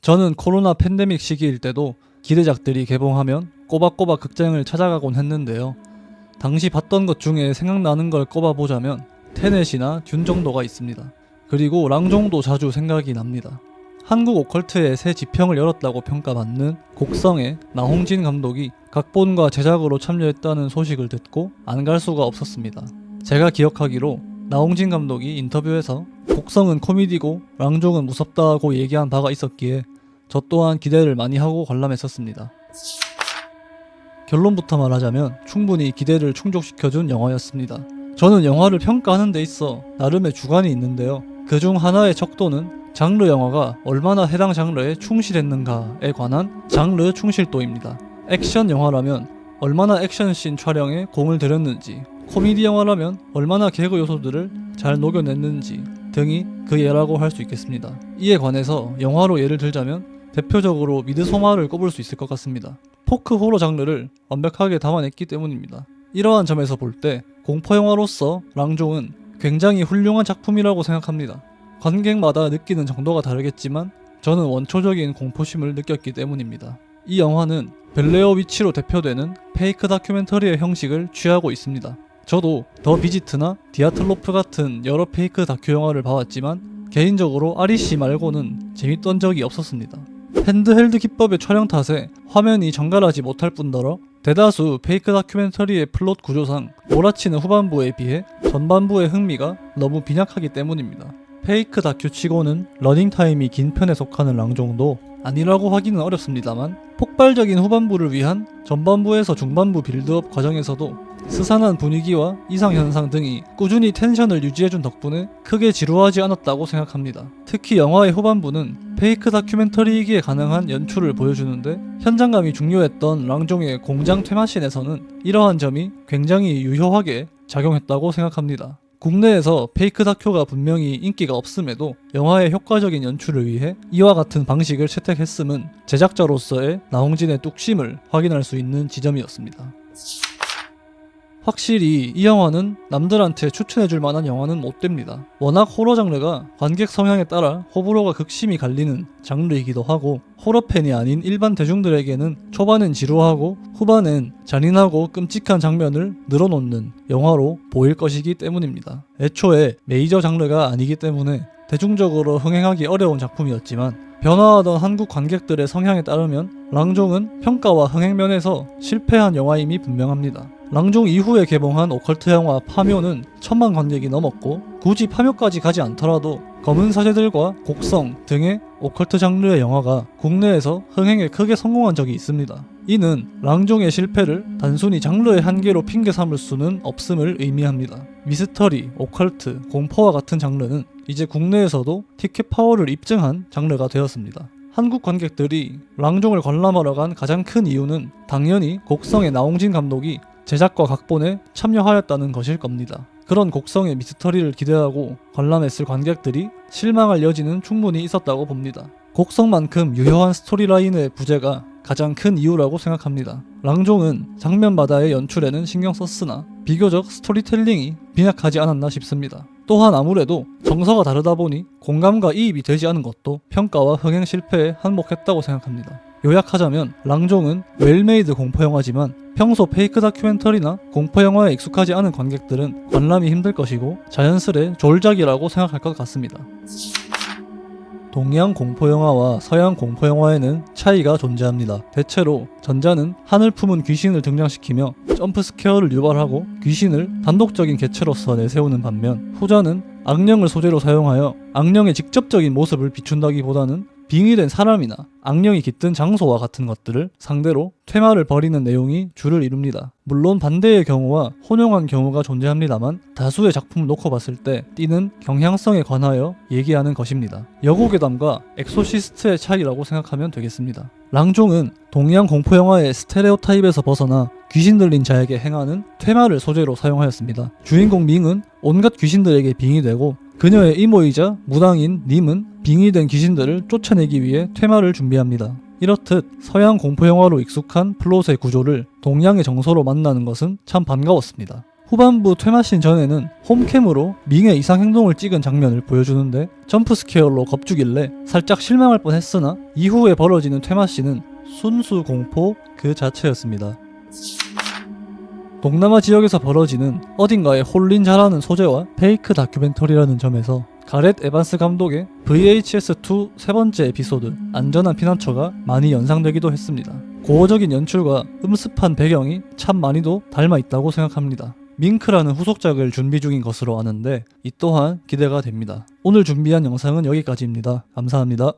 저는 코로나 팬데믹 시기일 때도 기대작들이 개봉하면 꼬박꼬박 극장을 찾아가곤 했는데요. 당시 봤던 것 중에 생각나는 걸 꼽아보자면 테넷이나 듄 정도가 있습니다. 그리고 랑종도 자주 생각이 납니다. 한국 오컬트의 새 지평을 열었다고 평가받는 곡성의 나홍진 감독이 각본과 제작으로 참여했다는 소식을 듣고 안 갈 수가 없었습니다. 제가 기억하기로 나홍진 감독이 인터뷰에서 곡성은 코미디고 랑종은 무섭다고 얘기한 바가 있었기에 저 또한 기대를 많이 하고 관람했었습니다. 결론부터 말하자면 충분히 기대를 충족시켜준 영화였습니다. 저는 영화를 평가하는 데 있어 나름의 주관이 있는데요. 그중 하나의 척도는 장르 영화가 얼마나 해당 장르에 충실했는가에 관한 장르 충실도입니다. 액션 영화라면 얼마나 액션씬 촬영에 공을 들였는지, 코미디 영화라면 얼마나 개그 요소들을 잘 녹여냈는지 등이 그 예라고 할 수 있겠습니다. 이에 관해서 영화로 예를 들자면 대표적으로 미드소마를 꼽을 수 있을 것 같습니다. 포크 호러 장르를 완벽하게 담아냈기 때문입니다. 이러한 점에서 볼 때 공포영화로서 랑종은 굉장히 훌륭한 작품이라고 생각합니다. 관객마다 느끼는 정도가 다르겠지만 저는 원초적인 공포심을 느꼈기 때문입니다. 이 영화는 벨레어 위치로 대표되는 페이크 다큐멘터리의 형식을 취하고 있습니다. 저도 더 비지트나 디아틀로프 같은 여러 페이크 다큐 영화를 봐왔지만 개인적으로 아리씨 말고는 재밌던 적이 없었습니다. 핸드헬드 기법의 촬영 탓에 화면이 정갈하지 못할 뿐더러 대다수 페이크 다큐멘터리의 플롯 구조상 몰아치는 후반부에 비해 전반부의 흥미가 너무 빈약하기 때문입니다. 페이크 다큐 치고는 러닝타임이 긴 편에 속하는 랑종도 아니라고 하기는 어렵습니다만 폭발적인 후반부를 위한 전반부에서 중반부 빌드업 과정에서도 스산한 분위기와 이상현상 등이 꾸준히 텐션을 유지해준 덕분에 크게 지루하지 않았다고 생각합니다. 특히 영화의 후반부는 페이크 다큐멘터리이기에 가능한 연출을 보여주는데 현장감이 중요했던 랑종의 공장 테마씬에서는 이러한 점이 굉장히 유효하게 작용했다고 생각합니다. 국내에서 페이크 다큐가 분명히 인기가 없음에도 영화의 효과적인 연출을 위해 이와 같은 방식을 채택했음은 제작자로서의 나홍진의 뚝심을 확인할 수 있는 지점이었습니다. 확실히 이 영화는 남들한테 추천해줄 만한 영화는 못 됩니다. 워낙 호러 장르가 관객 성향에 따라 호불호가 극심히 갈리는 장르이기도 하고 호러 팬이 아닌 일반 대중들에게는 초반엔 지루하고 후반엔 잔인하고 끔찍한 장면을 늘어놓는 영화로 보일 것이기 때문입니다. 애초에 메이저 장르가 아니기 때문에 대중적으로 흥행하기 어려운 작품이었지만 변화하던 한국 관객들의 성향에 따르면 랑종은 평가와 흥행 면에서 실패한 영화임이 분명합니다. 랑종 이후에 개봉한 오컬트 영화 파묘는 1000만 관객이 넘었고 굳이 파묘까지 가지 않더라도 검은 사제들과 곡성 등의 오컬트 장르의 영화가 국내에서 흥행에 크게 성공한 적이 있습니다. 이는 랑종의 실패를 단순히 장르의 한계로 핑계 삼을 수는 없음을 의미합니다. 미스터리, 오컬트, 공포와 같은 장르는 이제 국내에서도 티켓 파워를 입증한 장르가 되었습니다. 한국 관객들이 랑종을 관람하러 간 가장 큰 이유는 당연히 곡성의 나홍진 감독이 제작과 각본에 참여하였다는 것일 겁니다. 그런 곡성의 미스터리를 기대하고 관람했을 관객들이 실망할 여지는 충분히 있었다고 봅니다. 곡성만큼 유효한 스토리라인의 부재가 가장 큰 이유라고 생각합니다. 랑종은 장면마다의 연출에는 신경 썼으나 비교적 스토리텔링이 빈약하지 않았나 싶습니다. 또한 아무래도 정서가 다르다 보니 공감과 이입이 되지 않은 것도 평가와 흥행 실패에 한몫했다고 생각합니다. 요약하자면 랑종은 웰메이드 공포영화지만 평소 페이크 다큐멘터리나 공포영화에 익숙하지 않은 관객들은 관람이 힘들 것이고 자연스레 졸작이라고 생각할 것 같습니다. 동양 공포영화와 서양 공포영화에는 차이가 존재합니다. 대체로 전자는 하늘 품은 귀신을 등장시키며 점프스퀘어를 유발하고 귀신을 단독적인 개체로서 내세우는 반면 후자는 악령을 소재로 사용하여 악령의 직접적인 모습을 비춘다기보다는 빙의된 사람이나 악령이 깃든 장소와 같은 것들을 상대로 퇴마를 벌이는 내용이 주를 이룹니다. 물론 반대의 경우와 혼용한 경우가 존재합니다만 다수의 작품을 놓고 봤을 때 띠는 경향성에 관하여 얘기하는 것입니다. 여고괴담과 엑소시스트의 차이라고 생각하면 되겠습니다. 랑종은 동양 공포영화의 스테레오타입에서 벗어나 귀신 들린 자에게 행하는 퇴마를 소재로 사용하였습니다. 주인공 밍은 온갖 귀신들에게 빙의되고 그녀의 이모이자 무당인 님은 빙의된 귀신들을 쫓아내기 위해 퇴마를 준비합니다. 이렇듯 서양 공포영화로 익숙한 플롯의 구조를 동양의 정서로 만나는 것은 참 반가웠습니다. 후반부 퇴마씬 전에는 홈캠으로 밍의 이상행동을 찍은 장면을 보여주는데 점프스케어로 겁주길래 살짝 실망할 뻔했으나 이후에 벌어지는 퇴마씬은 순수 공포 그 자체였습니다. 동남아 지역에서 벌어지는 어딘가에 홀린 자라는 소재와 페이크 다큐멘터리라는 점에서 가렛 에반스 감독의 VHS2 세 번째 에피소드 안전한 피난처가 많이 연상되기도 했습니다. 고어적인 연출과 음습한 배경이 참 많이도 닮아 있다고 생각합니다. 밍크라는 후속작을 준비 중인 것으로 아는데 이 또한 기대가 됩니다. 오늘 준비한 영상은 여기까지입니다. 감사합니다.